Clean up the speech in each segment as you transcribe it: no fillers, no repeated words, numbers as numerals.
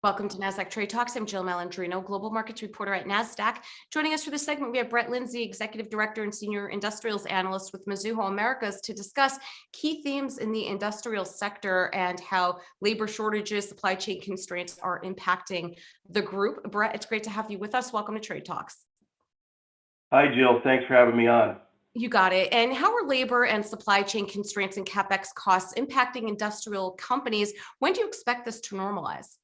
Welcome to Nasdaq Trade Talks. I'm Jill Malandrino, Global Markets Reporter at Nasdaq. Joining us for this segment, we have Brett Linzey, Executive Director and Senior Industrials Analyst with Mizuho Americas, to discuss key themes in the industrial sector and how labor shortages, supply chain constraints are impacting the group. Brett, it's great to have you with us. Welcome to Trade Talks. Hi, Jill. Thanks for having me on. You got it. And how are labor and supply chain constraints and CapEx costs impacting industrial companies? When do you expect this to normalize?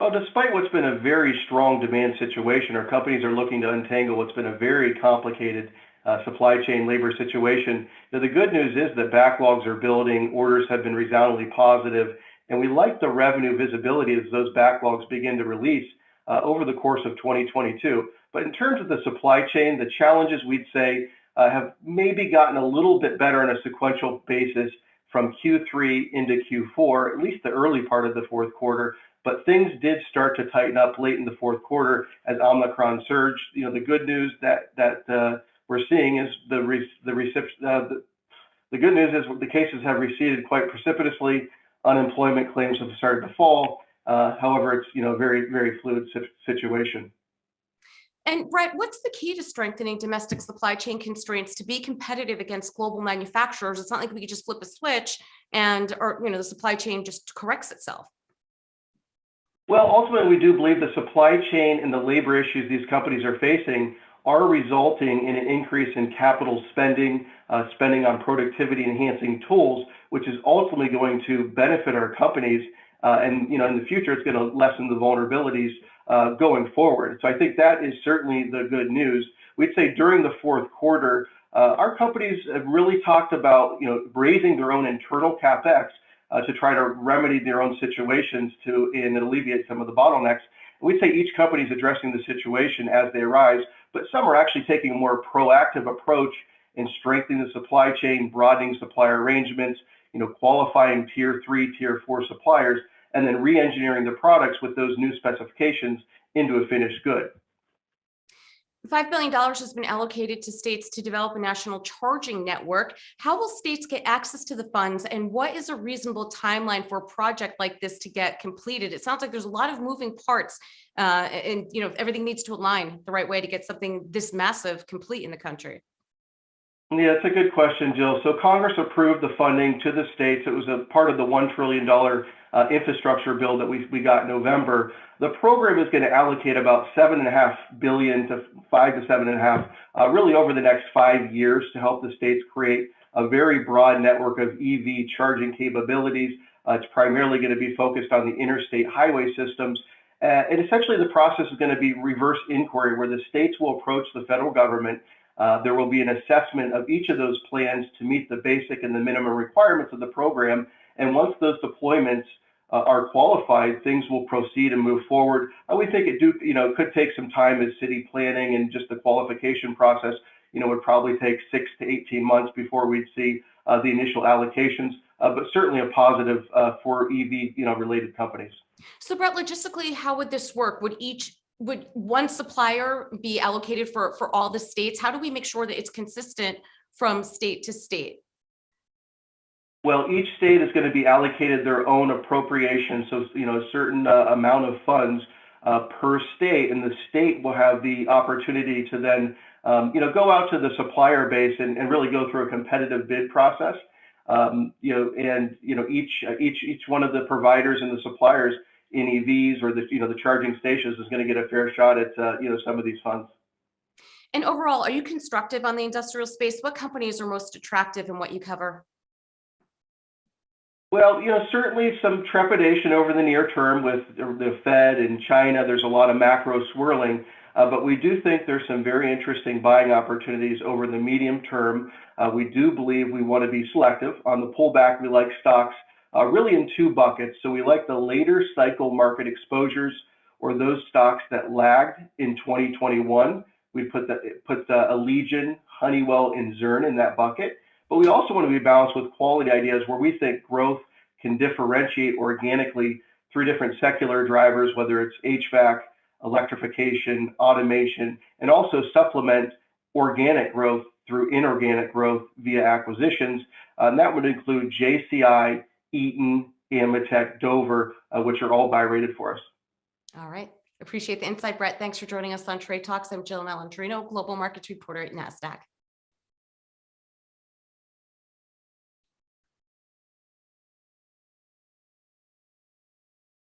Well, despite what's been a very strong demand situation, our companies are looking to untangle what's been a very complicated supply chain labor situation. Now, the good news is that backlogs are building, orders have been resoundingly positive, and we like the revenue visibility as those backlogs begin to release over the course of 2022. But in terms of the supply chain, the challenges, we'd say, have maybe gotten a little bit better on a sequential basis from Q3 into Q4, at least the early part of the fourth quarter. But things did start to tighten up late in the fourth quarter as Omicron surged. You know, the good news that we're seeing is the good news is the cases have receded quite precipitously. Unemployment claims have started to fall. However, it's very, very fluid situation. And Brett, what's the key to strengthening domestic supply chain constraints to be competitive against global manufacturers? It's not like we could just flip a switch and the supply chain just corrects itself. Well, ultimately, we do believe the supply chain and the labor issues these companies are facing are resulting in an increase in capital spending, spending on productivity enhancing tools, which is ultimately going to benefit our companies. And in the future, it's going to lessen the vulnerabilities going forward. So I think that is certainly the good news. We'd say during the fourth quarter, our companies have really talked about raising their own internal CapEx to try to remedy their own situations and alleviate some of the bottlenecks. We'd say each company is addressing the situation as they arise, but some are actually taking a more proactive approach in strengthening the supply chain, broadening supplier arrangements, qualifying tier 3, tier 4 suppliers, and then re-engineering the products with those new specifications into a finished good. $5 billion has been allocated to states to develop a national charging network. How will states get access to the funds, and what is a reasonable timeline for a project like this to get completed? It sounds like there's a lot of moving parts, and everything needs to align the right way to get something this massive complete in the country. Yeah, it's a good question, Jill. So Congress approved the funding to the states. It was a part of the $1 trillion infrastructure bill that we got in November. The program is going to allocate about $7.5 billion to 5 to 7.5, really over the next 5 years to help the states create a very broad network of EV charging capabilities. It's primarily going to be focused on the interstate highway systems. And essentially the process is going to be reverse inquiry, where the states will approach the federal government. There will be an assessment of each of those plans to meet the basic and the minimum requirements of the program. And once those deployments are qualified, things will proceed and move forward. We think it could take some time as city planning, and just the qualification process, would probably take 6 to 18 months before we'd see the initial allocations, but certainly a positive for EV, related companies. So Brett, logistically, how would this work? Would one supplier be allocated for all the states? How do we make sure that it's consistent from state to state? Well, each state is going to be allocated their own appropriation, so a certain amount of funds per state, and the state will have the opportunity to then go out to the supplier base and really go through a competitive bid process. Each one of the providers and the suppliers in EVs or the charging stations is going to get a fair shot at some of these funds. And overall, are you constructive on the industrial space? What companies are most attractive in what you cover? Well, certainly some trepidation over the near term with the Fed and China. There's a lot of macro swirling, but we do think there's some very interesting buying opportunities over the medium term. We do believe we want to be selective. On the pullback, we like stocks really in two buckets. So we like the later cycle market exposures, or those stocks that lagged in 2021. We put Allegion, Honeywell, and Zurn in that bucket. But we also want to be balanced with quality ideas where we think growth can differentiate organically through different secular drivers, whether it's HVAC, electrification, automation, and also supplement organic growth through inorganic growth via acquisitions. And that would include JCI, Eaton, Ametek, Dover, which are all buy rated for us. All right. Appreciate the insight, Brett. Thanks for joining us on Trade Talks. I'm Jill Malandrino, Global Markets Reporter at Nasdaq.